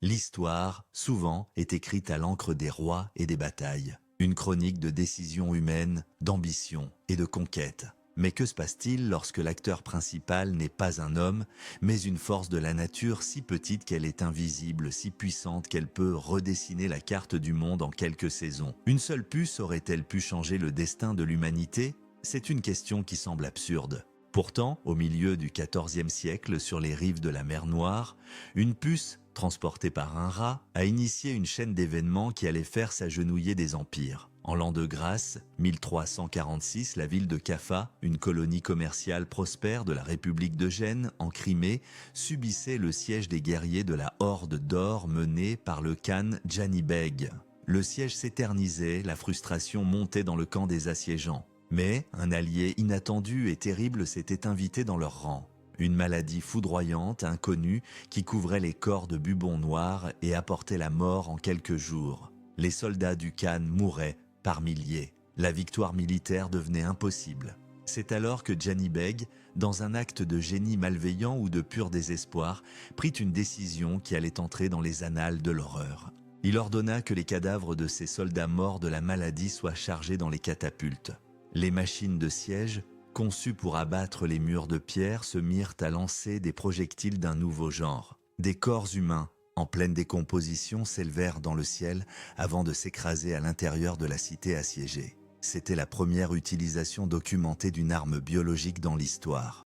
L'histoire, souvent, est écrite à l'encre des rois et des batailles. Une chronique de décisions humaines, d'ambition et de conquête. Mais que se passe-t-il lorsque l'acteur principal n'est pas un homme, mais une force de la nature si petite qu'elle est invisible, si puissante qu'elle peut redessiner la carte du monde en quelques saisons? Une seule puce aurait-elle pu changer le destin de l'humanité? C'est une question qui semble absurde. Pourtant, au milieu du XIVe siècle, sur les rives de la mer Noire, une puce, transportée par un rat, a initié une chaîne d'événements qui allait faire s'agenouiller des empires. En l'an de grâce, 1346, la ville de Kaffa, une colonie commerciale prospère de la République de Gênes, en Crimée, subissait le siège des guerriers de la Horde d'Or menée par le khan Janibeg. Le siège s'éternisait, la frustration montait dans le camp des assiégeants. Mais un allié inattendu et terrible s'était invité dans leurs rangs. Une maladie foudroyante, inconnue, qui couvrait les corps de bubons noirs et apportait la mort en quelques jours. Les soldats du khan mouraient par milliers. La victoire militaire devenait impossible. C'est alors que Janibeg, dans un acte de génie malveillant ou de pur désespoir, prit une décision qui allait entrer dans les annales de l'horreur. Il ordonna que les cadavres de ces soldats morts de la maladie soient chargés dans les catapultes. Les machines de siège, conçues pour abattre les murs de pierre, se mirent à lancer des projectiles d'un nouveau genre. Des corps humains, en pleine décomposition, s'élevèrent dans le ciel avant de s'écraser à l'intérieur de la cité assiégée. C'était la première utilisation documentée d'une arme biologique dans l'histoire.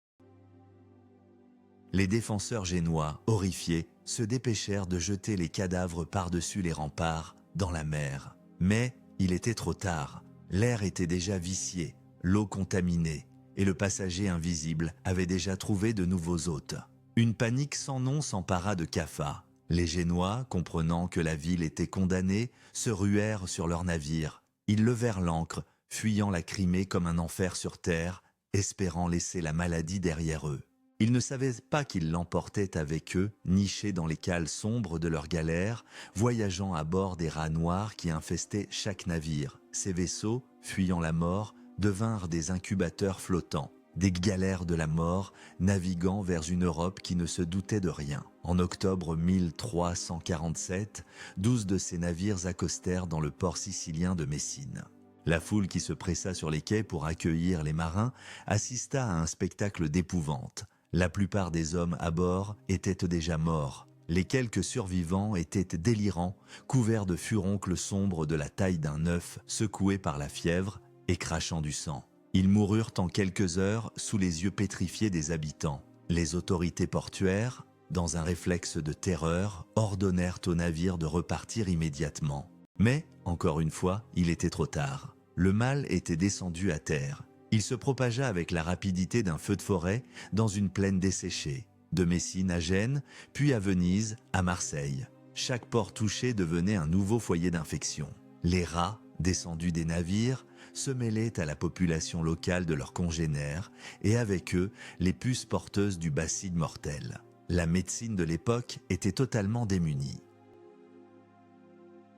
Les défenseurs génois, horrifiés, se dépêchèrent de jeter les cadavres par-dessus les remparts, dans la mer. Mais il était trop tard. L'air était déjà vicié, l'eau contaminée, et le passager invisible avait déjà trouvé de nouveaux hôtes. Une panique sans nom s'empara de Kaffa. Les Génois, comprenant que la ville était condamnée, se ruèrent sur leurs navires. Ils levèrent l'ancre, fuyant la Crimée comme un enfer sur terre, espérant laisser la maladie derrière eux. Ils ne savaient pas qu'ils l'emportaient avec eux, nichés dans les cales sombres de leurs galères, voyageant à bord des rats noirs qui infestaient chaque navire. Ces vaisseaux, fuyant la mort, devinrent des incubateurs flottants, des galères de la mort, naviguant vers une Europe qui ne se doutait de rien. En octobre 1347, 12 de ces navires accostèrent dans le port sicilien de Messine. La foule qui se pressa sur les quais pour accueillir les marins assista à un spectacle d'épouvante. La plupart des hommes à bord étaient déjà morts. Les quelques survivants étaient délirants, couverts de furoncles sombres de la taille d'un œuf, secoués par la fièvre et crachant du sang. Ils moururent en quelques heures sous les yeux pétrifiés des habitants. Les autorités portuaires, dans un réflexe de terreur, ordonnèrent aux navires de repartir immédiatement. Mais, encore une fois, il était trop tard. Le mal était descendu à terre. Il se propagea avec la rapidité d'un feu de forêt dans une plaine desséchée, de Messine à Gênes, puis à Venise, à Marseille. Chaque port touché devenait un nouveau foyer d'infection. Les rats, descendus des navires, se mêlaient à la population locale de leurs congénères et avec eux les puces porteuses du bacille mortel. La médecine de l'époque était totalement démunie.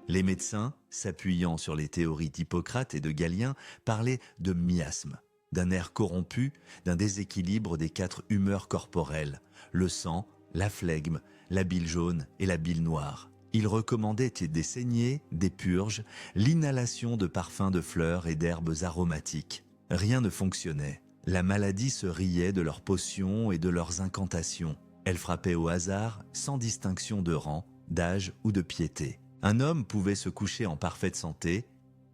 Les médecins, s'appuyant sur les théories d'Hippocrate et de Galien, parlaient de miasme, d'un air corrompu, d'un déséquilibre des 4 humeurs corporelles, le sang, la phlegme, la bile jaune et la bile noire. Ils recommandaient des saignées, des purges, l'inhalation de parfums de fleurs et d'herbes aromatiques. Rien ne fonctionnait. La maladie se riait de leurs potions et de leurs incantations. Elle frappait au hasard, sans distinction de rang, d'âge ou de piété. Un homme pouvait se coucher en parfaite santé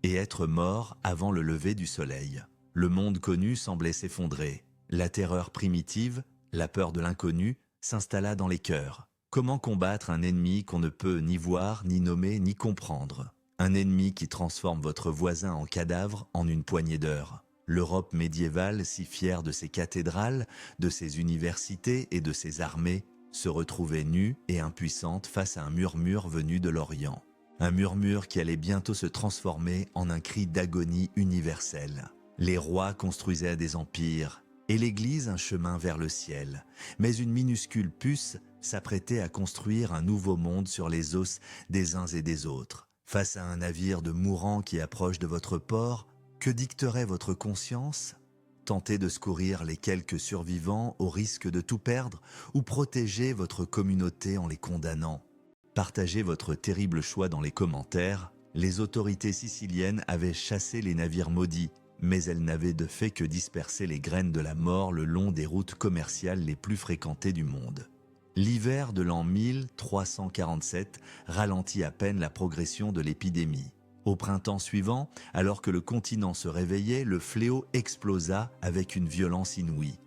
et être mort avant le lever du soleil. Le monde connu semblait s'effondrer. La terreur primitive, la peur de l'inconnu, s'installa dans les cœurs. Comment combattre un ennemi qu'on ne peut ni voir, ni nommer, ni comprendre? Un ennemi qui transforme votre voisin en cadavre en une poignée d'heures. L'Europe médiévale, si fière de ses cathédrales, de ses universités et de ses armées, se retrouvait nue et impuissante face à un murmure venu de l'Orient. Un murmure qui allait bientôt se transformer en un cri d'agonie universelle. Les rois construisaient des empires et l'Église un chemin vers le ciel. Mais une minuscule puce s'apprêtait à construire un nouveau monde sur les os des uns et des autres. Face à un navire de mourants qui approche de votre port, que dicterait votre conscience ? Tenter de secourir les quelques survivants au risque de tout perdre ou protéger votre communauté en les condamnant? Partagez votre terrible choix dans les commentaires. Les autorités siciliennes avaient chassé les navires maudits, mais elles n'avaient de fait que disperser les graines de la mort le long des routes commerciales les plus fréquentées du monde. L'hiver de l'an 1347 ralentit à peine la progression de l'épidémie. Au printemps suivant, alors que le continent se réveillait, le fléau explosa avec une violence inouïe.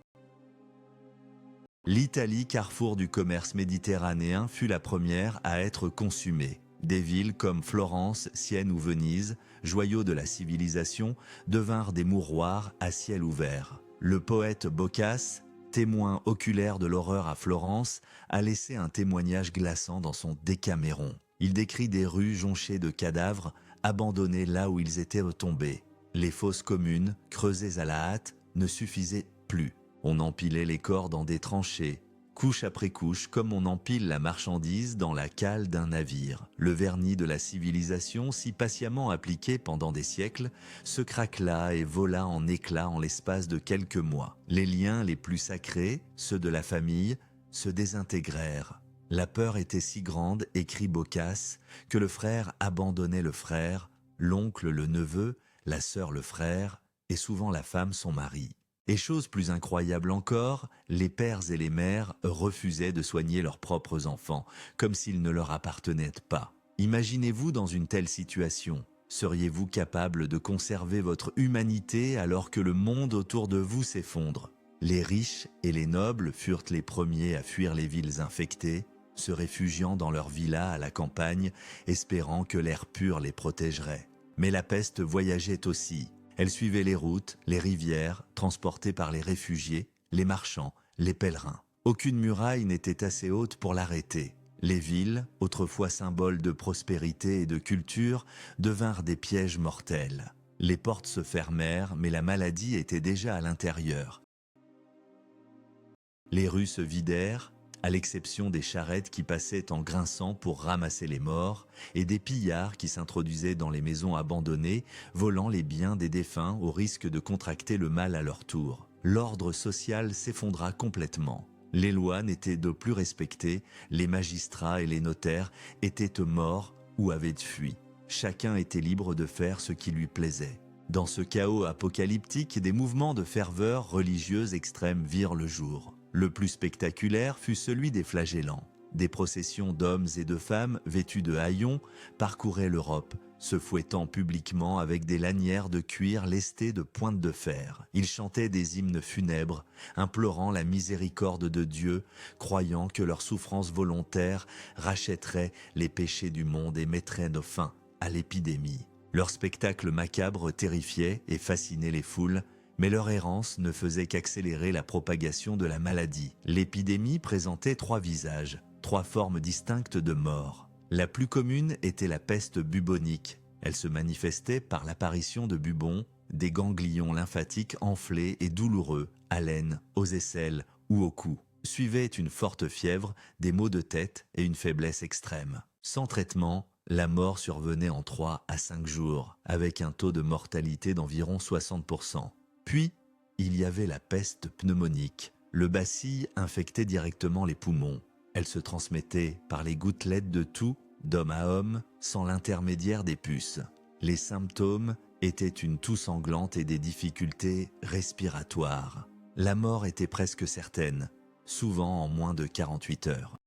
L'Italie, carrefour du commerce méditerranéen, fut la première à être consumée. Des villes comme Florence, Sienne ou Venise, joyaux de la civilisation, devinrent des mouroirs à ciel ouvert. Le poète Boccace, témoin oculaire de l'horreur à Florence, a laissé un témoignage glaçant dans son Décaméron. Il décrit des rues jonchées de cadavres, abandonnés là où ils étaient retombés. Les fosses communes, creusées à la hâte, ne suffisaient plus. On empilait les corps dans des tranchées, couche après couche, comme on empile la marchandise dans la cale d'un navire. Le vernis de la civilisation, si patiemment appliqué pendant des siècles, se craquela et vola en éclats en l'espace de quelques mois. Les liens les plus sacrés, ceux de la famille, se désintégrèrent. La peur était si grande, écrit Boccace, que le frère abandonnait le frère, l'oncle le neveu, la sœur le frère, et souvent la femme son mari. Et chose plus incroyable encore, les pères et les mères refusaient de soigner leurs propres enfants, comme s'ils ne leur appartenaient pas. Imaginez-vous dans une telle situation. Seriez-vous capable de conserver votre humanité alors que le monde autour de vous s'effondre? Les riches et les nobles furent les premiers à fuir les villes infectées, se réfugiant dans leurs villas à la campagne, espérant que l'air pur les protégerait. Mais la peste voyageait aussi. Elle suivait les routes, les rivières, transportée par les réfugiés, les marchands, les pèlerins. Aucune muraille n'était assez haute pour l'arrêter. Les villes, autrefois symboles de prospérité et de culture, devinrent des pièges mortels. Les portes se fermèrent, mais la maladie était déjà à l'intérieur. Les rues se vidèrent, à l'exception des charrettes qui passaient en grinçant pour ramasser les morts, et des pillards qui s'introduisaient dans les maisons abandonnées, volant les biens des défunts au risque de contracter le mal à leur tour. L'ordre social s'effondra complètement. Les lois n'étaient de plus respectées, les magistrats et les notaires étaient morts ou avaient fui. Chacun était libre de faire ce qui lui plaisait. Dans ce chaos apocalyptique, des mouvements de ferveur religieuse extrême virent le jour. Le plus spectaculaire fut celui des flagellants. Des processions d'hommes et de femmes vêtus de haillons parcouraient l'Europe, se fouettant publiquement avec des lanières de cuir lestées de pointes de fer. Ils chantaient des hymnes funèbres, implorant la miséricorde de Dieu, croyant que leur souffrance volontaire rachèterait les péchés du monde et mettrait fin à l'épidémie. Leur spectacle macabre terrifiait et fascinait les foules, mais leur errance ne faisait qu'accélérer la propagation de la maladie. L'épidémie présentait trois visages, trois formes distinctes de mort. La plus commune était la peste bubonique. Elle se manifestait par l'apparition de bubons, des ganglions lymphatiques enflés et douloureux, à l'aine, aux aisselles ou au cou. Suivait une forte fièvre, des maux de tête et une faiblesse extrême. Sans traitement, la mort survenait en 3 à 5 jours, avec un taux de mortalité d'environ 60%. Puis, il y avait la peste pneumonique. Le bacille infectait directement les poumons. Elle se transmettait par les gouttelettes de toux, d'homme à homme, sans l'intermédiaire des puces. Les symptômes étaient une toux sanglante et des difficultés respiratoires. La mort était presque certaine, souvent en moins de 48 heures.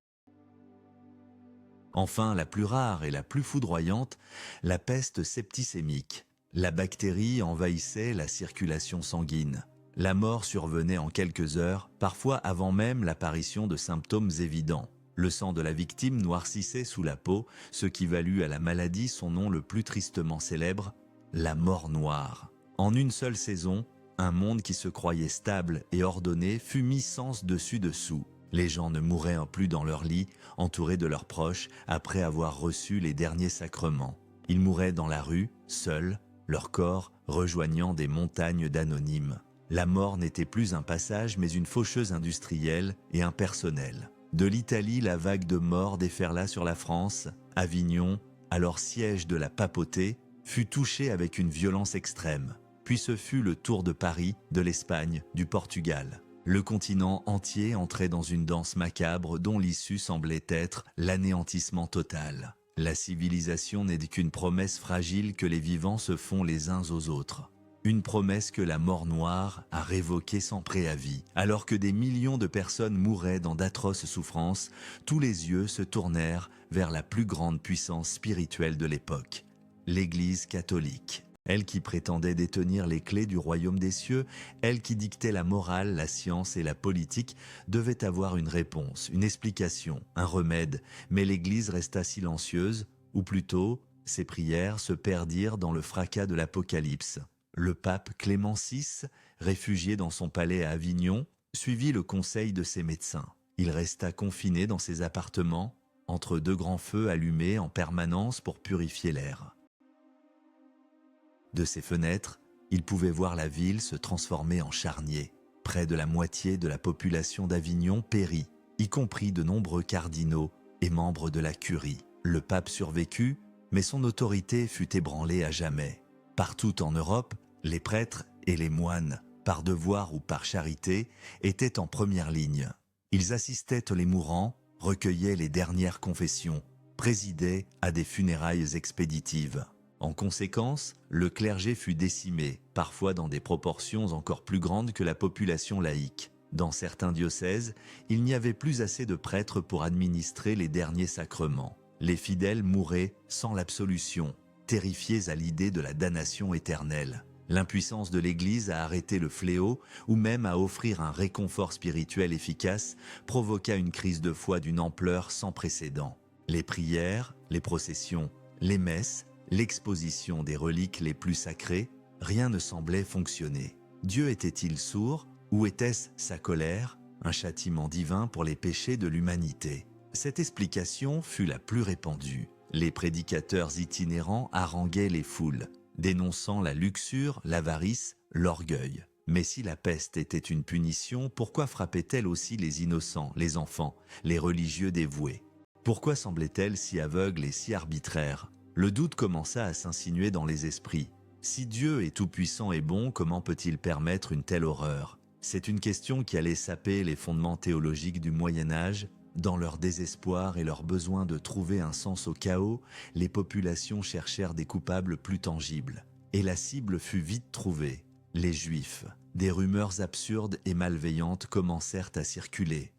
Enfin, la plus rare et la plus foudroyante, la peste septicémique. La bactérie envahissait la circulation sanguine. La mort survenait en quelques heures, parfois avant même l'apparition de symptômes évidents. Le sang de la victime noircissait sous la peau, ce qui valut à la maladie son nom le plus tristement célèbre, la mort noire. En une seule saison, un monde qui se croyait stable et ordonné fut mis sens dessus dessous. Les gens ne mouraient plus dans leur lit, entourés de leurs proches, après avoir reçu les derniers sacrements. Ils mouraient dans la rue, seuls, leur corps rejoignant des montagnes d'anonymes. La mort n'était plus un passage, mais une faucheuse industrielle et impersonnelle. De l'Italie, la vague de mort déferla sur la France. Avignon, alors siège de la papauté, fut touchée avec une violence extrême. Puis ce fut le tour de Paris, de l'Espagne, du Portugal. Le continent entier entrait dans une danse macabre dont l'issue semblait être l'anéantissement total. La civilisation n'est qu'une promesse fragile que les vivants se font les uns aux autres. Une promesse que la mort noire a révoquée sans préavis. Alors que des millions de personnes mouraient dans d'atroces souffrances, tous les yeux se tournèrent vers la plus grande puissance spirituelle de l'époque, l'Église catholique. Elle qui prétendait détenir les clés du royaume des cieux, elle qui dictait la morale, la science et la politique, devait avoir une réponse, une explication, un remède, mais l'Église resta silencieuse, ou plutôt, ses prières se perdirent dans le fracas de l'Apocalypse. Le pape Clément VI, réfugié dans son palais à Avignon, suivit le conseil de ses médecins. Il resta confiné dans ses appartements, entre deux grands feux allumés en permanence pour purifier l'air. De ses fenêtres, il pouvait voir la ville se transformer en charnier. Près de la moitié de la population d'Avignon périt, y compris de nombreux cardinaux et membres de la curie. Le pape survécut, mais son autorité fut ébranlée à jamais. Partout en Europe, les prêtres et les moines, par devoir ou par charité, étaient en première ligne. Ils assistaient les mourants, recueillaient les dernières confessions, présidaient à des funérailles expéditives. En conséquence, le clergé fut décimé, parfois dans des proportions encore plus grandes que la population laïque. Dans certains diocèses, il n'y avait plus assez de prêtres pour administrer les derniers sacrements. Les fidèles mouraient sans l'absolution, terrifiés à l'idée de la damnation éternelle. L'impuissance de l'Église à arrêter le fléau ou même à offrir un réconfort spirituel efficace provoqua une crise de foi d'une ampleur sans précédent. Les prières, les processions, les messes, l'exposition des reliques les plus sacrées, rien ne semblait fonctionner. Dieu était-il sourd ou était-ce sa colère, un châtiment divin pour les péchés de l'humanité? Cette explication fut la plus répandue. Les prédicateurs itinérants haranguaient les foules, dénonçant la luxure, l'avarice, l'orgueil. Mais si la peste était une punition, pourquoi frappait-elle aussi les innocents, les enfants, les religieux dévoués? Pourquoi semblait-elle si aveugle et si arbitraire? Le doute commença à s'insinuer dans les esprits. Si Dieu est tout-puissant et bon, comment peut-il permettre une telle horreur? C'est une question qui allait saper les fondements théologiques du Moyen-Âge. Dans leur désespoir et leur besoin de trouver un sens au chaos, les populations cherchèrent des coupables plus tangibles. Et la cible fut vite trouvée, les Juifs. Des rumeurs absurdes et malveillantes commencèrent à circuler.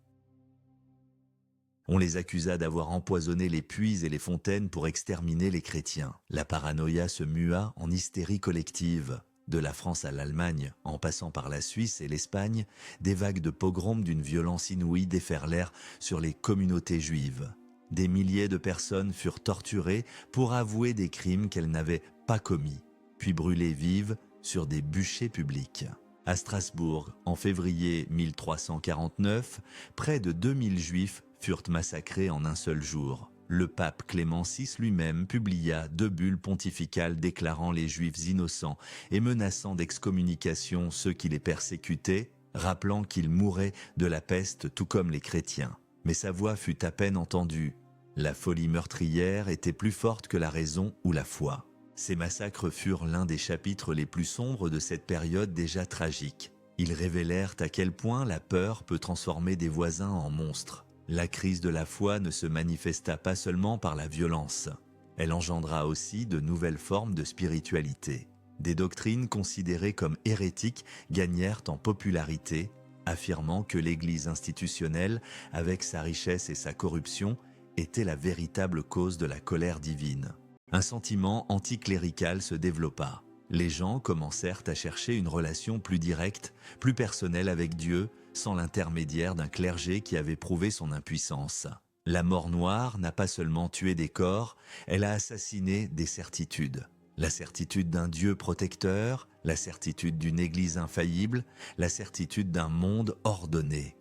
On les accusa d'avoir empoisonné les puits et les fontaines pour exterminer les chrétiens. La paranoïa se mua en hystérie collective. De la France à l'Allemagne, en passant par la Suisse et l'Espagne, des vagues de pogroms d'une violence inouïe déferlèrent sur les communautés juives. Des milliers de personnes furent torturées pour avouer des crimes qu'elles n'avaient pas commis, puis brûlées vives sur des bûchers publics. À Strasbourg, en février 1349, près de 2000 juifs furent massacrés en un seul jour. Le pape Clément VI lui-même publia 2 bulles pontificales déclarant les Juifs innocents et menaçant d'excommunication ceux qui les persécutaient, rappelant qu'ils mouraient de la peste tout comme les chrétiens. Mais sa voix fut à peine entendue. La folie meurtrière était plus forte que la raison ou la foi. Ces massacres furent l'un des chapitres les plus sombres de cette période déjà tragique. Ils révélèrent à quel point la peur peut transformer des voisins en monstres. La crise de la foi ne se manifesta pas seulement par la violence. Elle engendra aussi de nouvelles formes de spiritualité. Des doctrines considérées comme hérétiques gagnèrent en popularité, affirmant que l'Église institutionnelle, avec sa richesse et sa corruption, était la véritable cause de la colère divine. Un sentiment anticlérical se développa. Les gens commencèrent à chercher une relation plus directe, plus personnelle avec Dieu, sans l'intermédiaire d'un clergé qui avait prouvé son impuissance. La mort noire n'a pas seulement tué des corps, elle a assassiné des certitudes. La certitude d'un Dieu protecteur, la certitude d'une Église infaillible, la certitude d'un monde ordonné.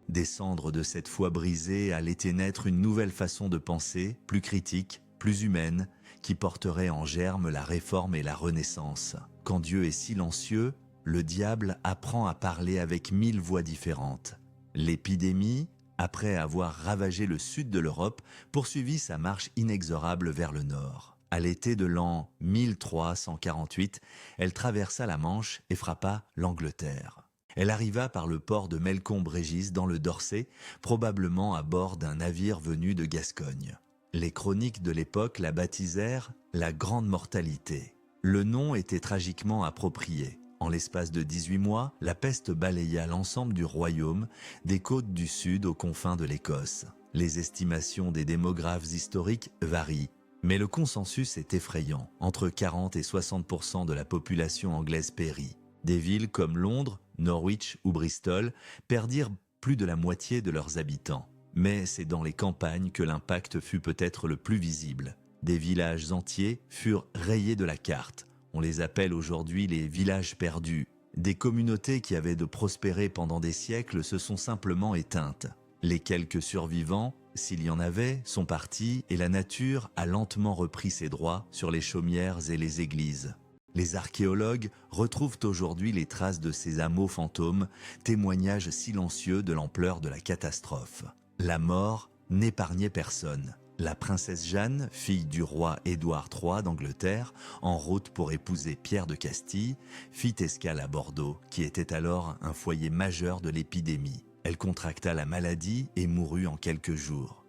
Des cendres de cette foi brisée allait naître une nouvelle façon de penser, plus critique, plus humaine, qui porterait en germe la réforme et la renaissance. Quand Dieu est silencieux, le diable apprend à parler avec 1000 voix différentes. L'épidémie, après avoir ravagé le sud de l'Europe, poursuivit sa marche inexorable vers le nord. À l'été de l'an 1348, elle traversa la Manche et frappa l'Angleterre. Elle arriva par le port de Melcombe-Régis dans le Dorset, probablement à bord d'un navire venu de Gascogne. Les chroniques de l'époque la baptisèrent la Grande Mortalité. Le nom était tragiquement approprié. En l'espace de 18 mois, la peste balaya l'ensemble du royaume, des côtes du sud aux confins de l'Écosse. Les estimations des démographes historiques varient, mais le consensus est effrayant. Entre 40 et 60% de la population anglaise périt. Des villes comme Londres, Norwich ou Bristol perdirent plus de la moitié de leurs habitants. Mais c'est dans les campagnes que l'impact fut peut-être le plus visible. Des villages entiers furent rayés de la carte. On les appelle aujourd'hui les villages perdus. Des communautés qui avaient de prospérer pendant des siècles se sont simplement éteintes. Les quelques survivants, s'il y en avait, sont partis et la nature a lentement repris ses droits sur les chaumières et les églises. Les archéologues retrouvent aujourd'hui les traces de ces hameaux fantômes, témoignages silencieux de l'ampleur de la catastrophe. La mort n'épargnait personne. La princesse Jeanne, fille du roi Édouard III d'Angleterre, en route pour épouser Pierre de Castille, fit escale à Bordeaux, qui était alors un foyer majeur de l'épidémie. Elle contracta la maladie et mourut en quelques jours.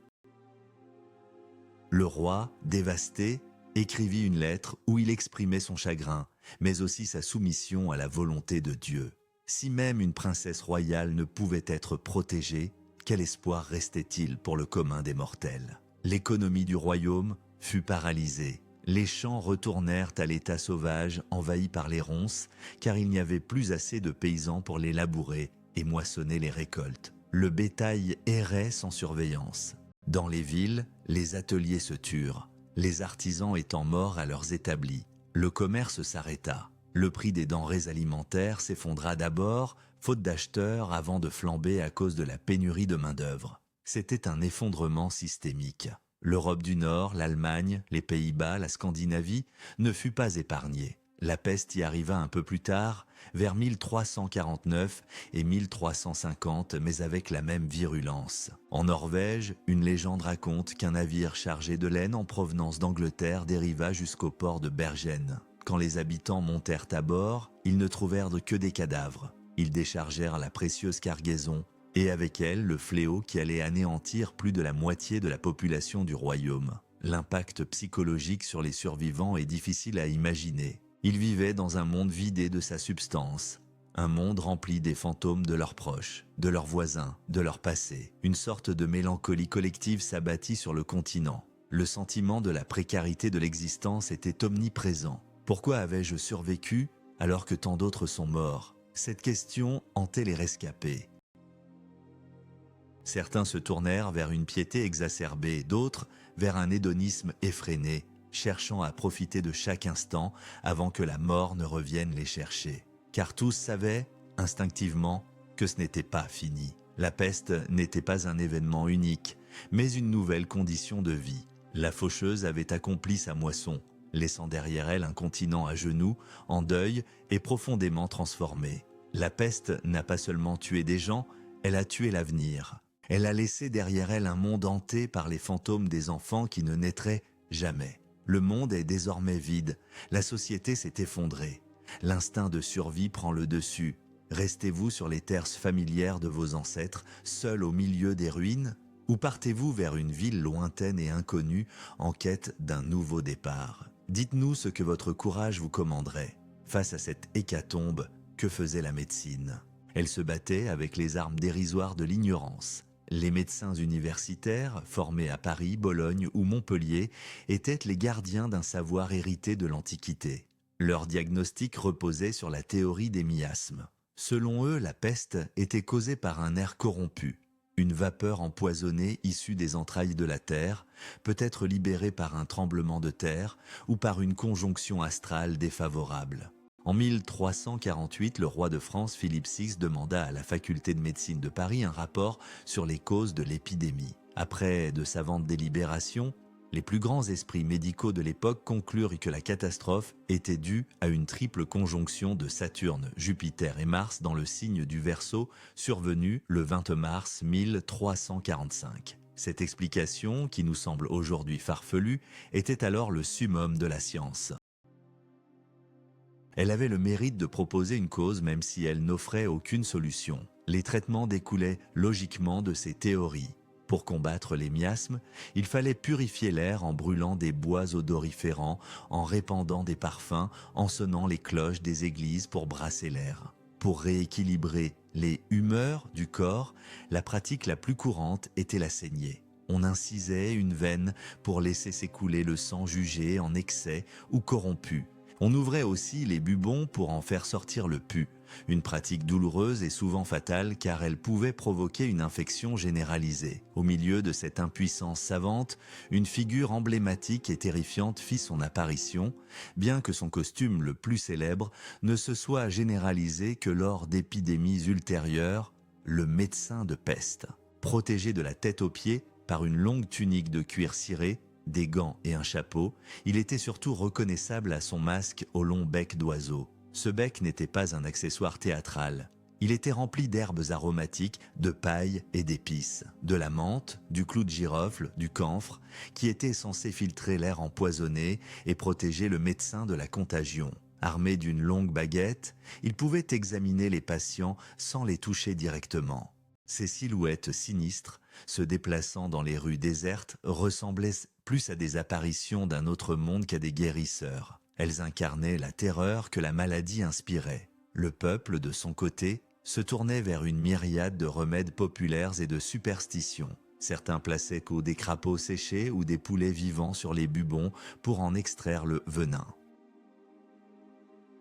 Le roi, dévasté, écrivit une lettre où il exprimait son chagrin, mais aussi sa soumission à la volonté de Dieu. Si même une princesse royale ne pouvait être protégée, quel espoir restait-il pour le commun des mortels ? L'économie du royaume fut paralysée. Les champs retournèrent à l'état sauvage, envahis par les ronces, car il n'y avait plus assez de paysans pour les labourer et moissonner les récoltes. Le bétail errait sans surveillance. Dans les villes, les ateliers se turent, les artisans étant morts à leurs établis. Le commerce s'arrêta. Le prix des denrées alimentaires s'effondra d'abord, faute d'acheteurs, avant de flamber à cause de la pénurie de main-d'œuvre. C'était un effondrement systémique. L'Europe du Nord, l'Allemagne, les Pays-Bas, la Scandinavie ne fut pas épargnée. La peste y arriva un peu plus tard, vers 1349 et 1350, mais avec la même virulence. En Norvège, une légende raconte qu'un navire chargé de laine en provenance d'Angleterre dériva jusqu'au port de Bergen. Quand les habitants montèrent à bord, ils ne trouvèrent que des cadavres. Ils déchargèrent la précieuse cargaison, et avec elle le fléau qui allait anéantir plus de la moitié de la population du royaume. L'impact psychologique sur les survivants est difficile à imaginer. Ils vivaient dans un monde vidé de sa substance, un monde rempli des fantômes de leurs proches, de leurs voisins, de leur passé. Une sorte de mélancolie collective s'abattit sur le continent. Le sentiment de la précarité de l'existence était omniprésent. Pourquoi avais-je survécu alors que tant d'autres sont morts ? Cette question hantait les rescapés. Certains se tournèrent vers une piété exacerbée, d'autres vers un hédonisme effréné, cherchant à profiter de chaque instant avant que la mort ne revienne les chercher. Car tous savaient, instinctivement, que ce n'était pas fini. La peste n'était pas un événement unique, mais une nouvelle condition de vie. La faucheuse avait accompli sa moisson, laissant derrière elle un continent à genoux, en deuil et profondément transformé. La peste n'a pas seulement tué des gens, elle a tué l'avenir. Elle a laissé derrière elle un monde hanté par les fantômes des enfants qui ne naîtraient jamais. Le monde est désormais vide, la société s'est effondrée. L'instinct de survie prend le dessus. Restez-vous sur les terres familières de vos ancêtres, seuls au milieu des ruines, ou partez-vous vers une ville lointaine et inconnue en quête d'un nouveau départ? Dites-nous ce que votre courage vous commanderait. Face à cette hécatombe, que faisait la médecine? Elle se battait avec les armes dérisoires de l'ignorance. Les médecins universitaires, formés à Paris, Bologne ou Montpellier, étaient les gardiens d'un savoir hérité de l'Antiquité. Leur diagnostic reposait sur la théorie des miasmes. Selon eux, la peste était causée par un air corrompu, une vapeur empoisonnée issue des entrailles de la terre, peut-être libérée par un tremblement de terre ou par une conjonction astrale défavorable. En 1348, le roi de France Philippe VI demanda à la faculté de médecine de Paris un rapport sur les causes de l'épidémie. Après de savantes délibérations, les plus grands esprits médicaux de l'époque conclurent que la catastrophe était due à une triple conjonction de Saturne, Jupiter et Mars dans le signe du Verseau, survenue le 20 mars 1345. Cette explication, qui nous semble aujourd'hui farfelue, était alors le summum de la science. Elle avait le mérite de proposer une cause même si elle n'offrait aucune solution. Les traitements découlaient logiquement de ces théories. Pour combattre les miasmes, il fallait purifier l'air en brûlant des bois odoriférants, en répandant des parfums, en sonnant les cloches des églises pour brasser l'air. Pour rééquilibrer les humeurs du corps, la pratique la plus courante était la saignée. On incisait une veine pour laisser s'écouler le sang jugé en excès ou corrompu. On ouvrait aussi les bubons pour en faire sortir le pus, une pratique douloureuse et souvent fatale car elle pouvait provoquer une infection généralisée. Au milieu de cette impuissance savante, une figure emblématique et terrifiante fit son apparition, bien que son costume le plus célèbre ne se soit généralisé que lors d'épidémies ultérieures, le médecin de peste. Protégé de la tête aux pieds par une longue tunique de cuir ciré, des gants et un chapeau, il était surtout reconnaissable à son masque au long bec d'oiseau. Ce bec n'était pas un accessoire théâtral. Il était rempli d'herbes aromatiques, de paille et d'épices, de la menthe, du clou de girofle, du camphre, qui étaient censés filtrer l'air empoisonné et protéger le médecin de la contagion. Armé d'une longue baguette, il pouvait examiner les patients sans les toucher directement. Ces silhouettes sinistres, se déplaçant dans les rues désertes, ressemblaient plus à des apparitions d'un autre monde qu'à des guérisseurs. Elles incarnaient la terreur que la maladie inspirait. Le peuple, de son côté, se tournait vers une myriade de remèdes populaires et de superstitions. Certains plaçaient des crapauds séchés ou des poulets vivants sur les bubons pour en extraire le venin.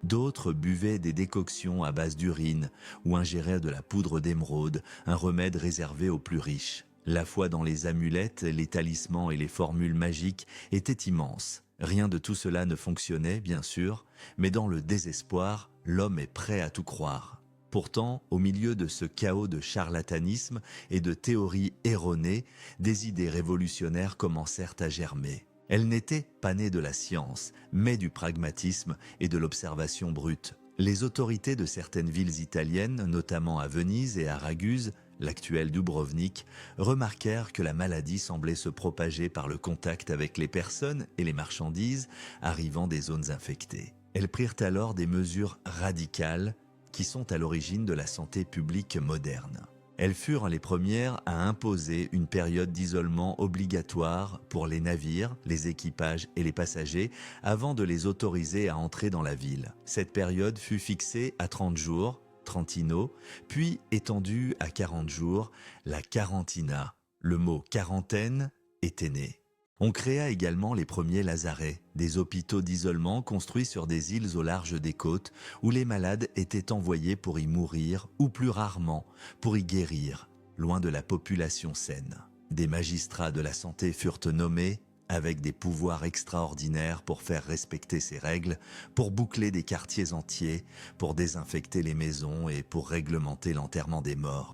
D'autres buvaient des décoctions à base d'urine ou ingéraient de la poudre d'émeraude, un remède réservé aux plus riches. La foi dans les amulettes, les talismans et les formules magiques était immense. Rien de tout cela ne fonctionnait, bien sûr, mais dans le désespoir, l'homme est prêt à tout croire. Pourtant, au milieu de ce chaos de charlatanisme et de théories erronées, des idées révolutionnaires commencèrent à germer. Elles n'étaient pas nées de la science, mais du pragmatisme et de l'observation brute. Les autorités de certaines villes italiennes, notamment à Venise et à Raguse, l'actuel Dubrovnik, remarquèrent que la maladie semblait se propager par le contact avec les personnes et les marchandises arrivant des zones infectées. Elles prirent alors des mesures radicales qui sont à l'origine de la santé publique moderne. Elles furent les premières à imposer une période d'isolement obligatoire pour les navires, les équipages et les passagers avant de les autoriser à entrer dans la ville. Cette période fut fixée à 30 jours, Trentino, puis étendue à 40 jours, la quarantina. Le mot quarantaine était né. On créa également les premiers lazarets, des hôpitaux d'isolement construits sur des îles au large des côtes où les malades étaient envoyés pour y mourir ou plus rarement pour y guérir, loin de la population saine. Des magistrats de la santé furent nommés avec des pouvoirs extraordinaires pour faire respecter ces règles, pour boucler des quartiers entiers, pour désinfecter les maisons et pour réglementer l'enterrement des morts.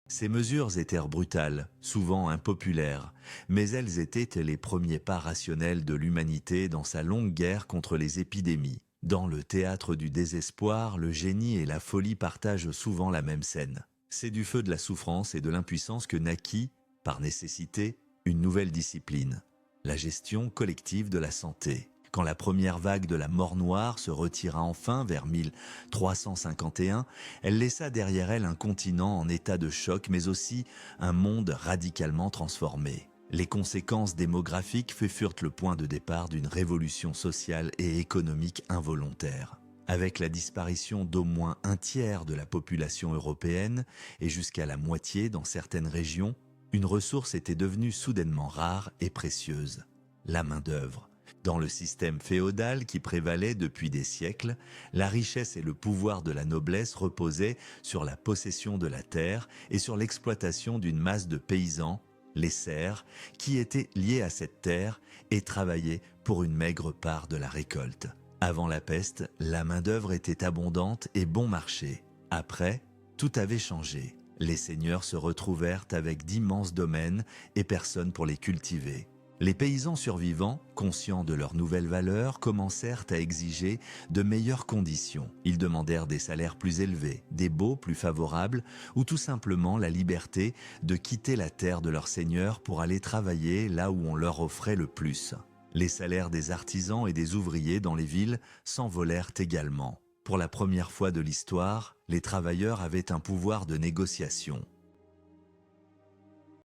Ces mesures étaient brutales, souvent impopulaires, mais elles étaient les premiers pas rationnels de l'humanité dans sa longue guerre contre les épidémies. Dans le théâtre du désespoir, le génie et la folie partagent souvent la même scène. C'est du feu de la souffrance et de l'impuissance que naquit, par nécessité, une nouvelle discipline, la gestion collective de la santé. Quand la première vague de la mort noire se retira enfin vers 1351, elle laissa derrière elle un continent en état de choc, mais aussi un monde radicalement transformé. Les conséquences démographiques furent le point de départ d'une révolution sociale et économique involontaire. Avec la disparition d'au moins un tiers de la population européenne et jusqu'à la moitié dans certaines régions, une ressource était devenue soudainement rare et précieuse, la main-d'œuvre. Dans le système féodal qui prévalait depuis des siècles, la richesse et le pouvoir de la noblesse reposaient sur la possession de la terre et sur l'exploitation d'une masse de paysans, les serfs, qui étaient liés à cette terre et travaillaient pour une maigre part de la récolte. Avant la peste, la main-d'œuvre était abondante et bon marché. Après, tout avait changé. Les seigneurs se retrouvèrent avec d'immenses domaines et personne pour les cultiver. Les paysans survivants, conscients de leur nouvelle valeur, commencèrent à exiger de meilleures conditions. Ils demandèrent des salaires plus élevés, des baux plus favorables ou tout simplement la liberté de quitter la terre de leur seigneur pour aller travailler là où on leur offrait le plus. Les salaires des artisans et des ouvriers dans les villes s'envolèrent également. Pour la première fois de l'histoire, les travailleurs avaient un pouvoir de négociation.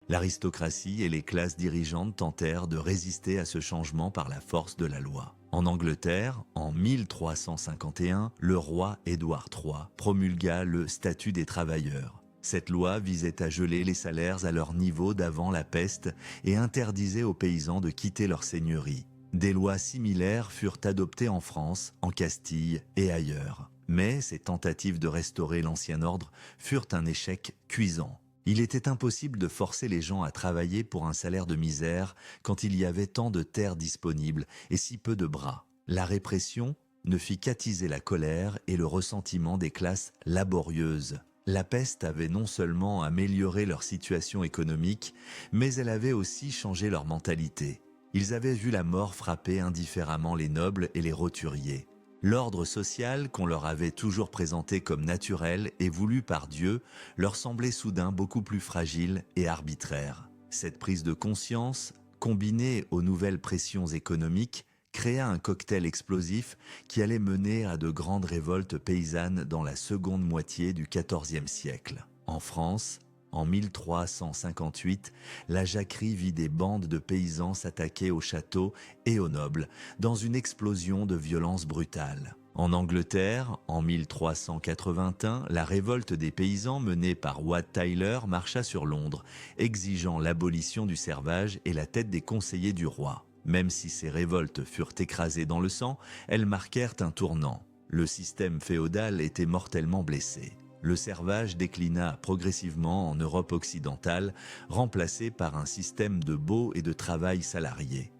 L'aristocratie et les classes dirigeantes tentèrent de résister à ce changement par la force de la loi. En Angleterre, en 1351, le roi Édouard III promulgua le statut des travailleurs. Cette loi visait à geler les salaires à leur niveau d'avant la peste et interdisait aux paysans de quitter leur seigneurie. Des lois similaires furent adoptées en France, en Castille et ailleurs. Mais ces tentatives de restaurer l'ancien ordre furent un échec cuisant. Il était impossible de forcer les gens à travailler pour un salaire de misère quand il y avait tant de terres disponibles et si peu de bras. La répression ne fit qu'attiser la colère et le ressentiment des classes laborieuses. La peste avait non seulement amélioré leur situation économique, mais elle avait aussi changé leur mentalité. Ils avaient vu la mort frapper indifféremment les nobles et les roturiers. L'ordre social qu'on leur avait toujours présenté comme naturel et voulu par Dieu leur semblait soudain beaucoup plus fragile et arbitraire. Cette prise de conscience, combinée aux nouvelles pressions économiques, créa un cocktail explosif qui allait mener à de grandes révoltes paysannes dans la seconde moitié du XIVe siècle. En France, en 1358, la Jacquerie vit des bandes de paysans s'attaquer aux châteaux et aux nobles, dans une explosion de violence brutale. En Angleterre, en 1381, la révolte des paysans menée par Wat Tyler marcha sur Londres, exigeant l'abolition du servage et la tête des conseillers du roi. Même si ces révoltes furent écrasées dans le sang, elles marquèrent un tournant. Le système féodal était mortellement blessé. Le servage déclina progressivement en Europe occidentale, remplacé par un système de baux et de travail salarié.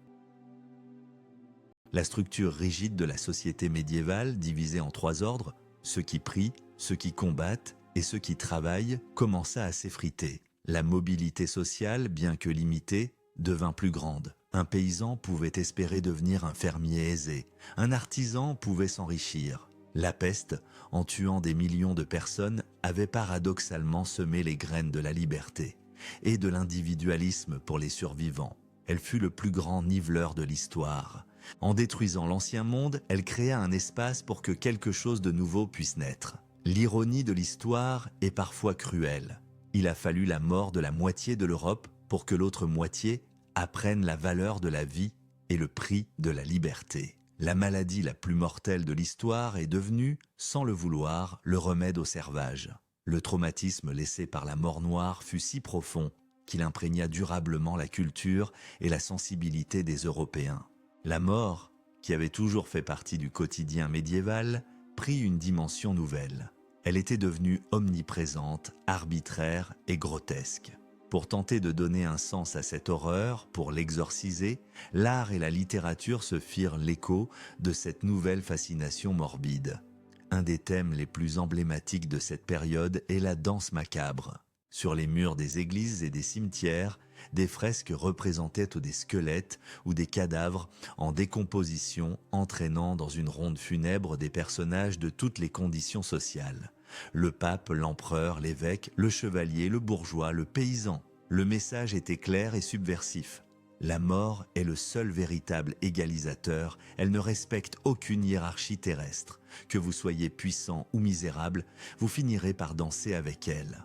La structure rigide de la société médiévale, divisée en 3 ordres, ceux qui prient, ceux qui combattent et ceux qui travaillent, commença à s'effriter. La mobilité sociale, bien que limitée, devint plus grande. Un paysan pouvait espérer devenir un fermier aisé, un artisan pouvait s'enrichir. La peste, en tuant des millions de personnes, avait paradoxalement semé les graines de la liberté et de l'individualisme pour les survivants. Elle fut le plus grand niveleur de l'histoire. En détruisant l'ancien monde, elle créa un espace pour que quelque chose de nouveau puisse naître. L'ironie de l'histoire est parfois cruelle. Il a fallu la mort de la moitié de l'Europe pour que l'autre moitié apprenne la valeur de la vie et le prix de la liberté. La maladie la plus mortelle de l'histoire est devenue, sans le vouloir, le remède au servage. Le traumatisme laissé par la mort noire fut si profond qu'il imprégna durablement la culture et la sensibilité des Européens. La mort, qui avait toujours fait partie du quotidien médiéval, prit une dimension nouvelle. Elle était devenue omniprésente, arbitraire et grotesque. Pour tenter de donner un sens à cette horreur, pour l'exorciser, l'art et la littérature se firent l'écho de cette nouvelle fascination morbide. Un des thèmes les plus emblématiques de cette période est la danse macabre. Sur les murs des églises et des cimetières, des fresques représentaient des squelettes ou des cadavres en décomposition, entraînant dans une ronde funèbre des personnages de toutes les conditions sociales. Le pape, l'empereur, l'évêque, le chevalier, le bourgeois, le paysan. Le message était clair et subversif. La mort est le seul véritable égalisateur, elle ne respecte aucune hiérarchie terrestre. Que vous soyez puissant ou misérable, vous finirez par danser avec elle.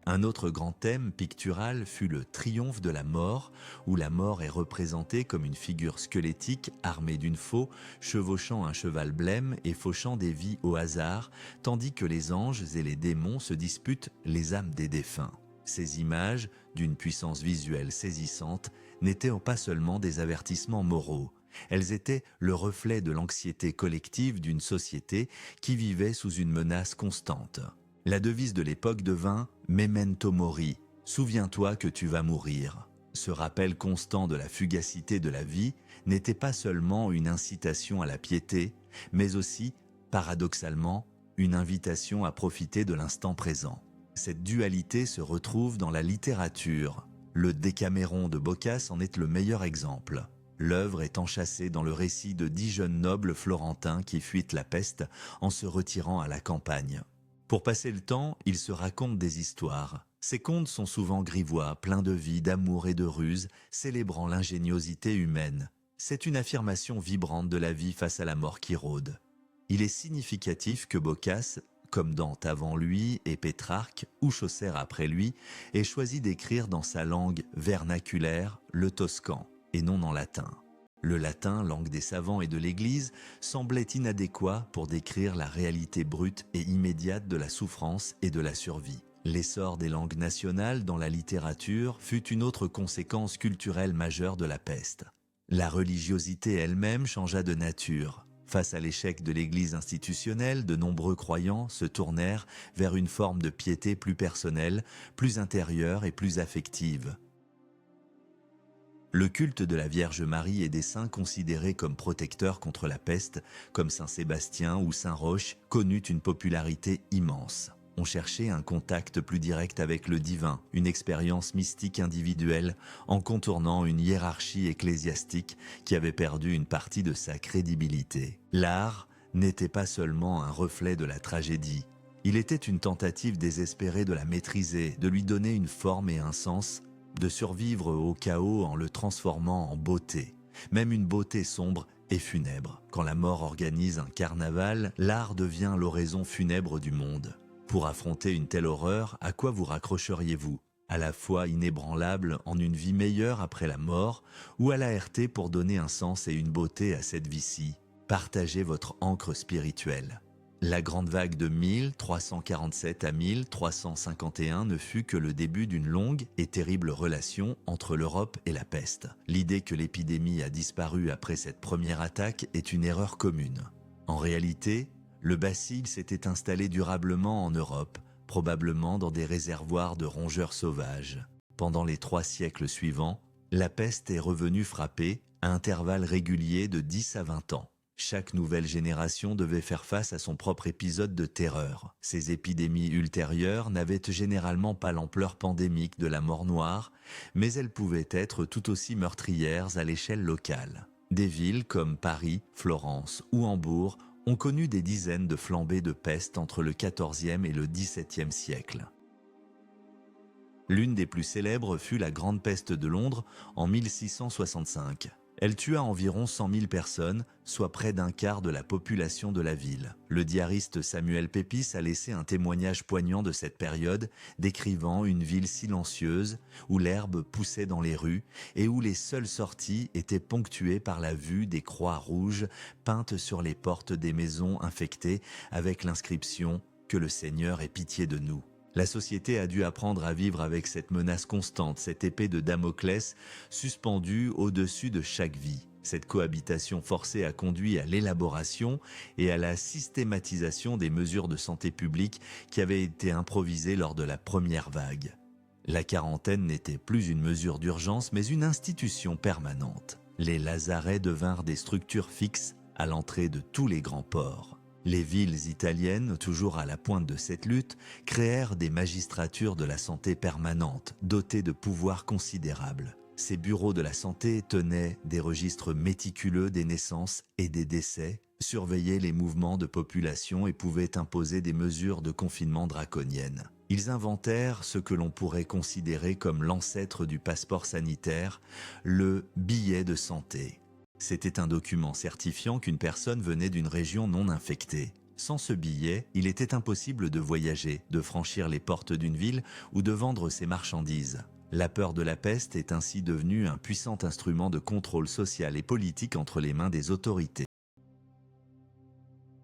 Un autre grand thème pictural fut le triomphe de la mort, où la mort est représentée comme une figure squelettique armée d'une faux, chevauchant un cheval blême et fauchant des vies au hasard, tandis que les anges et les démons se disputent les âmes des défunts. Ces images, d'une puissance visuelle saisissante, n'étaient pas seulement des avertissements moraux. Elles étaient le reflet de l'anxiété collective d'une société qui vivait sous une menace constante. La devise de l'époque devint « Memento mori », « Souviens-toi que tu vas mourir ». Ce rappel constant de la fugacité de la vie n'était pas seulement une incitation à la piété, mais aussi, paradoxalement, une invitation à profiter de l'instant présent. Cette dualité se retrouve dans la littérature. Le Décaméron de Boccace en est le meilleur exemple. L'œuvre est enchâssée dans le récit de 10 jeunes nobles florentins qui fuient la peste en se retirant à la campagne. Pour passer le temps, ils se racontent des histoires. Ces contes sont souvent grivois, pleins de vie, d'amour et de ruse, célébrant l'ingéniosité humaine. C'est une affirmation vibrante de la vie face à la mort qui rôde. Il est significatif que Boccace, comme Dante avant lui et Pétrarque ou Chaucer après lui, ait choisi d'écrire dans sa langue vernaculaire le toscan et non en latin. Le latin, langue des savants et de l'Église, semblait inadéquat pour décrire la réalité brute et immédiate de la souffrance et de la survie. L'essor des langues nationales dans la littérature fut une autre conséquence culturelle majeure de la peste. La religiosité elle-même changea de nature. Face à l'échec de l'Église institutionnelle, de nombreux croyants se tournèrent vers une forme de piété plus personnelle, plus intérieure et plus affective. Le culte de la Vierge Marie et des saints considérés comme protecteurs contre la peste, comme Saint Sébastien ou Saint Roch, connut une popularité immense. On cherchait un contact plus direct avec le divin, une expérience mystique individuelle, en contournant une hiérarchie ecclésiastique qui avait perdu une partie de sa crédibilité. L'art n'était pas seulement un reflet de la tragédie. Il était une tentative désespérée de la maîtriser, de lui donner une forme et un sens, de survivre au chaos en le transformant en beauté, même une beauté sombre et funèbre. Quand la mort organise un carnaval, l'art devient l'oraison funèbre du monde. Pour affronter une telle horreur, à quoi vous raccrocheriez-vous? À la fois inébranlable en une vie meilleure après la mort, ou à la RT pour donner un sens et une beauté à cette vie-ci? Partagez votre ancre spirituelle. La grande vague de 1347 à 1351 ne fut que le début d'une longue et terrible relation entre l'Europe et la peste. L'idée que l'épidémie a disparu après cette première attaque est une erreur commune. En réalité, le bacille s'était installé durablement en Europe, probablement dans des réservoirs de rongeurs sauvages. Pendant les 3 siècles suivants, la peste est revenue frapper à intervalles réguliers de 10 à 20 ans. Chaque nouvelle génération devait faire face à son propre épisode de terreur. Ces épidémies ultérieures n'avaient généralement pas l'ampleur pandémique de la mort noire, mais elles pouvaient être tout aussi meurtrières à l'échelle locale. Des villes comme Paris, Florence ou Hambourg ont connu des dizaines de flambées de peste entre le XIVe et le XVIIe siècle. L'une des plus célèbres fut la Grande Peste de Londres en 1665. Elle tua environ 100 000 personnes, soit près d'un quart de la population de la ville. Le diariste Samuel Pepys a laissé un témoignage poignant de cette période, décrivant une ville silencieuse, où l'herbe poussait dans les rues et où les seules sorties étaient ponctuées par la vue des croix rouges peintes sur les portes des maisons infectées avec l'inscription « Que le Seigneur ait pitié de nous ». La société a dû apprendre à vivre avec cette menace constante, cette épée de Damoclès suspendue au-dessus de chaque vie. Cette cohabitation forcée a conduit à l'élaboration et à la systématisation des mesures de santé publique qui avaient été improvisées lors de la première vague. La quarantaine n'était plus une mesure d'urgence mais une institution permanente. Les lazarets devinrent des structures fixes à l'entrée de tous les grands ports. Les villes italiennes, toujours à la pointe de cette lutte, créèrent des magistratures de la santé permanentes, dotées de pouvoirs considérables. Ces bureaux de la santé tenaient des registres méticuleux des naissances et des décès, surveillaient les mouvements de population et pouvaient imposer des mesures de confinement draconiennes. Ils inventèrent ce que l'on pourrait considérer comme l'ancêtre du passeport sanitaire, le billet de santé. C'était un document certifiant qu'une personne venait d'une région non infectée. Sans ce billet, il était impossible de voyager, de franchir les portes d'une ville ou de vendre ses marchandises. La peur de la peste est ainsi devenue un puissant instrument de contrôle social et politique entre les mains des autorités.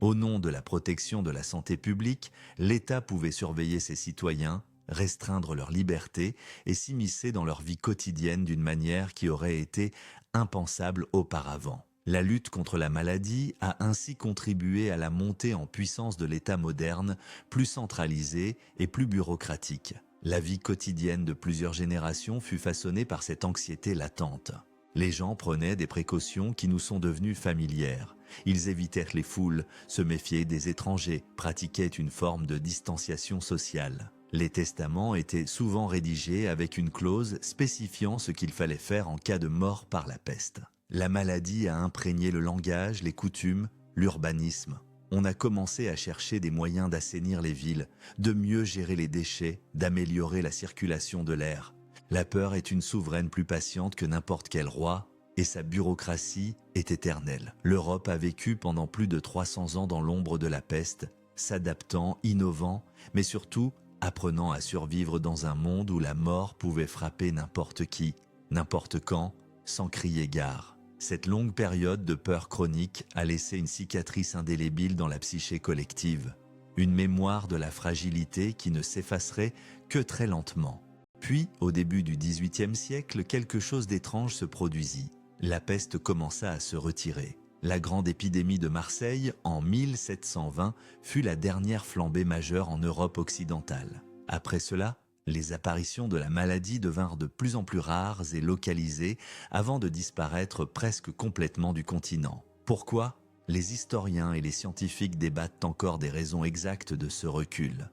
Au nom de la protection de la santé publique, l'État pouvait surveiller ses citoyens, restreindre leur liberté et s'immiscer dans leur vie quotidienne d'une manière qui aurait été impensable auparavant. La lutte contre la maladie a ainsi contribué à la montée en puissance de l'État moderne, plus centralisé et plus bureaucratique. La vie quotidienne de plusieurs générations fut façonnée par cette anxiété latente. Les gens prenaient des précautions qui nous sont devenues familières. Ils évitèrent les foules, se méfiaient des étrangers, pratiquaient une forme de distanciation sociale. Les testaments étaient souvent rédigés avec une clause spécifiant ce qu'il fallait faire en cas de mort par la peste. La maladie a imprégné le langage, les coutumes, l'urbanisme. on a commencé à chercher des moyens d'assainir les villes, de mieux gérer les déchets, d'améliorer la circulation de l'air. La peur est une souveraine plus patiente que n'importe quel roi, et sa bureaucratie est éternelle. L'Europe a vécu pendant plus de 300 ans dans l'ombre de la peste, s'adaptant, innovant, mais surtout apprenant à survivre dans un monde où la mort pouvait frapper n'importe qui, n'importe quand, sans crier gare. Cette longue période de peur chronique a laissé une cicatrice indélébile dans la psyché collective, une mémoire de la fragilité qui ne s'effacerait que très lentement. Puis, au début du XVIIIe siècle, quelque chose d'étrange se produisit. La peste commença à se retirer. La grande épidémie de Marseille, en 1720, fut la dernière flambée majeure en Europe occidentale. Après cela, les apparitions de la maladie devinrent de plus en plus rares et localisées avant de disparaître presque complètement du continent. Pourquoi ? Les historiens et les scientifiques débattent encore des raisons exactes de ce recul.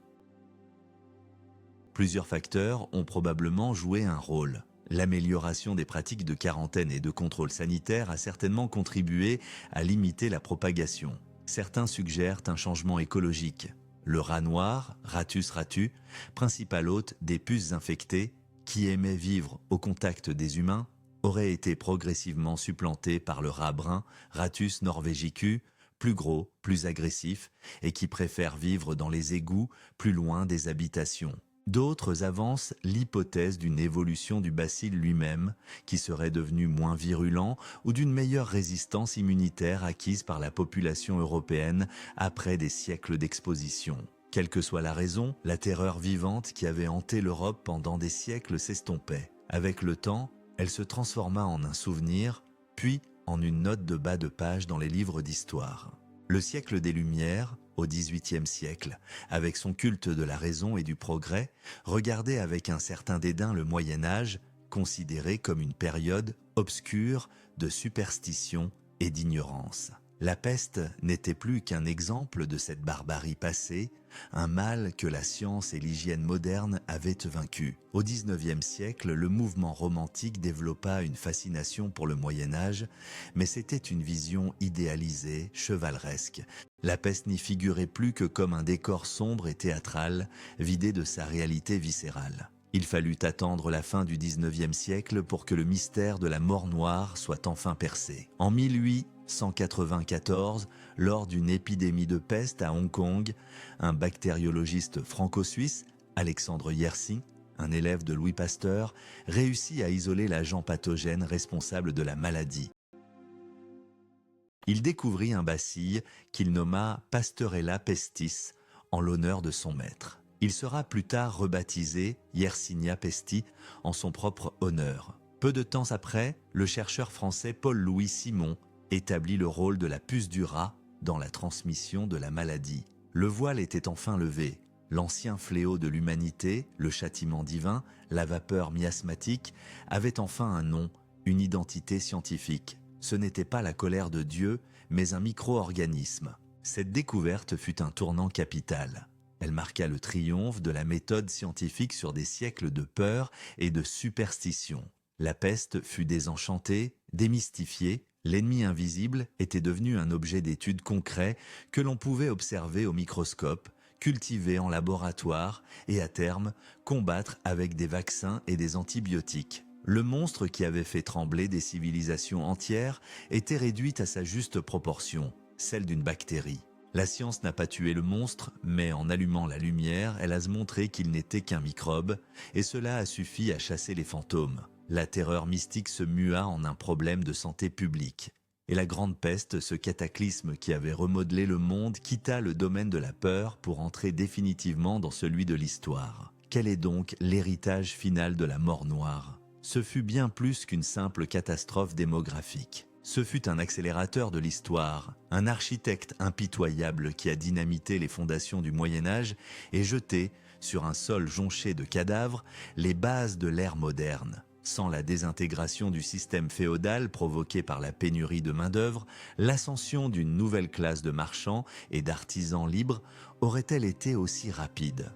Plusieurs facteurs ont probablement joué un rôle. L'amélioration des pratiques de quarantaine et de contrôle sanitaire a certainement contribué à limiter la propagation. Certains suggèrent un changement écologique. Le rat noir, Rattus ratu, principal hôte des puces infectées, qui aimait vivre au contact des humains, aurait été progressivement supplanté par le rat brun, Rattus norvegicus, plus gros, plus agressif, et qui préfère vivre dans les égouts, plus loin des habitations. D'autres avancent l'hypothèse d'une évolution du bacille lui-même, qui serait devenu moins virulent, ou d'une meilleure résistance immunitaire acquise par la population européenne après des siècles d'exposition. Quelle que soit la raison, la terreur vivante qui avait hanté l'Europe pendant des siècles s'estompait. Avec le temps, elle se transforma en un souvenir, puis en une note de bas de page dans les livres d'histoire. Le siècle des Lumières, au XVIIIe siècle, avec son culte de la raison et du progrès, regardait avec un certain dédain le Moyen-Âge, considéré comme une période obscure de superstition et d'ignorance. La peste n'était plus qu'un exemple de cette barbarie passée, un mal que la science et l'hygiène moderne avaient vaincu. Au XIXe siècle, le mouvement romantique développa une fascination pour le Moyen-Âge, mais c'était une vision idéalisée, chevaleresque. La peste n'y figurait plus que comme un décor sombre et théâtral, vidé de sa réalité viscérale. Il fallut attendre la fin du XIXe siècle pour que le mystère de la mort noire soit enfin percé. En 1894, lors d'une épidémie de peste à Hong Kong, un bactériologiste franco-suisse, Alexandre Yersin, un élève de Louis Pasteur, réussit à isoler l'agent pathogène responsable de la maladie. Il découvrit un bacille qu'il nomma Pasteurella pestis en l'honneur de son maître. Il sera plus tard rebaptisé Yersinia pestis en son propre honneur. Peu de temps après, le chercheur français Paul-Louis Simon établit le rôle de la puce du rat dans la transmission de la maladie. Le voile était enfin levé. L'ancien fléau de l'humanité, le châtiment divin, la vapeur miasmatique, avait enfin un nom, une identité scientifique. Ce n'était pas la colère de Dieu, mais un micro-organisme. Cette découverte fut un tournant capital. Elle marqua le triomphe de la méthode scientifique sur des siècles de peur et de superstition. La peste fut désenchantée, démystifiée, l'ennemi invisible était devenu un objet d'étude concret que l'on pouvait observer au microscope, cultiver en laboratoire et à terme combattre avec des vaccins et des antibiotiques. Le monstre qui avait fait trembler des civilisations entières était réduit à sa juste proportion, celle d'une bactérie. La science n'a pas tué le monstre, mais en allumant la lumière, elle a montré qu'il n'était qu'un microbe, et cela a suffi à chasser les fantômes. La terreur mystique se mua en un problème de santé publique. Et la grande peste, ce cataclysme qui avait remodelé le monde, quitta le domaine de la peur pour entrer définitivement dans celui de l'histoire. Quel est donc l'héritage final de la mort noire ? Ce fut bien plus qu'une simple catastrophe démographique. Ce fut un accélérateur de l'histoire, un architecte impitoyable qui a dynamité les fondations du Moyen-Âge et jeté, sur un sol jonché de cadavres, les bases de l'ère moderne. Sans la désintégration du système féodal provoqué par la pénurie de main-d'œuvre, l'ascension d'une nouvelle classe de marchands et d'artisans libres aurait-elle été aussi rapide ?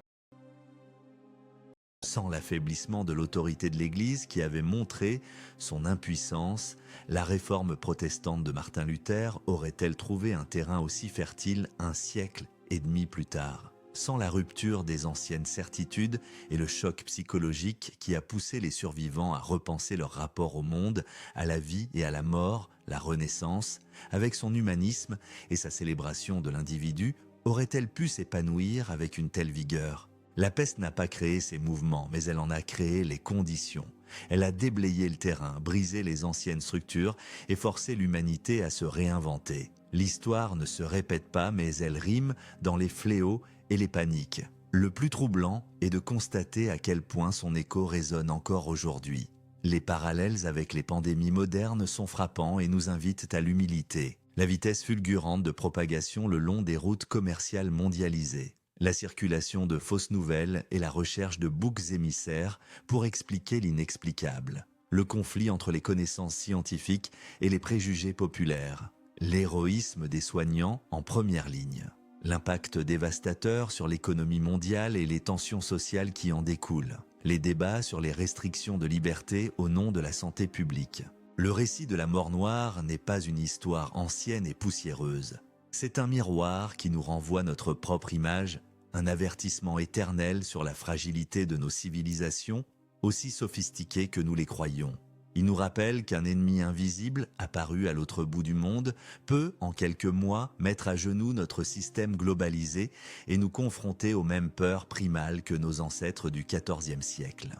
Sans l'affaiblissement de l'autorité de l'Église qui avait montré son impuissance, la réforme protestante de Martin Luther aurait-elle trouvé un terrain aussi fertile un siècle et demi plus tard? Sans la rupture des anciennes certitudes et le choc psychologique qui a poussé les survivants à repenser leur rapport au monde, à la vie et à la mort, la Renaissance, avec son humanisme et sa célébration de l'individu, aurait-elle pu s'épanouir avec une telle vigueur? La peste n'a pas créé ces mouvements, mais elle en a créé les conditions. Elle a déblayé le terrain, brisé les anciennes structures et forcé l'humanité à se réinventer. L'histoire ne se répète pas, mais elle rime dans les fléaux et les paniques. Le plus troublant est de constater à quel point son écho résonne encore aujourd'hui. Les parallèles avec les pandémies modernes sont frappants et nous invitent à l'humilité. La vitesse fulgurante de propagation le long des routes commerciales mondialisées. La circulation de fausses nouvelles et la recherche de boucs émissaires pour expliquer l'inexplicable. Le conflit entre les connaissances scientifiques et les préjugés populaires. L'héroïsme des soignants en première ligne. L'impact dévastateur sur l'économie mondiale et les tensions sociales qui en découlent. Les débats sur les restrictions de liberté au nom de la santé publique. Le récit de la mort noire n'est pas une histoire ancienne et poussiéreuse. C'est un miroir qui nous renvoie notre propre image, un avertissement éternel sur la fragilité de nos civilisations, aussi sophistiquées que nous les croyons. Il nous rappelle qu'un ennemi invisible, apparu à l'autre bout du monde, peut, en quelques mois, mettre à genoux notre système globalisé et nous confronter aux mêmes peurs primales que nos ancêtres du XIVe siècle.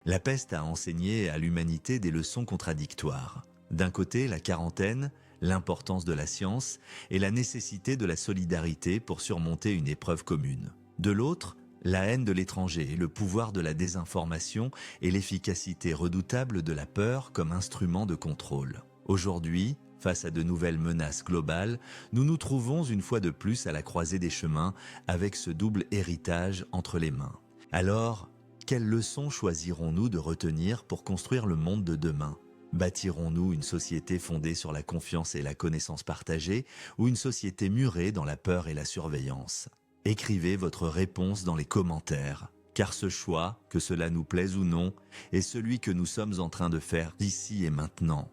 La peste a enseigné à l'humanité des leçons contradictoires. D'un côté, la quarantaine, l'importance de la science et la nécessité de la solidarité pour surmonter une épreuve commune. De l'autre, la haine de l'étranger, le pouvoir de la désinformation et l'efficacité redoutable de la peur comme instrument de contrôle. Aujourd'hui, face à de nouvelles menaces globales, nous nous trouvons une fois de plus à la croisée des chemins avec ce double héritage entre les mains. Alors, quelles leçons choisirons-nous de retenir pour construire le monde de demain ? Bâtirons-nous une société fondée sur la confiance et la connaissance partagée ou une société murée dans la peur et la surveillance ? Écrivez votre réponse dans les commentaires, car ce choix, que cela nous plaise ou non, est celui que nous sommes en train de faire ici et maintenant.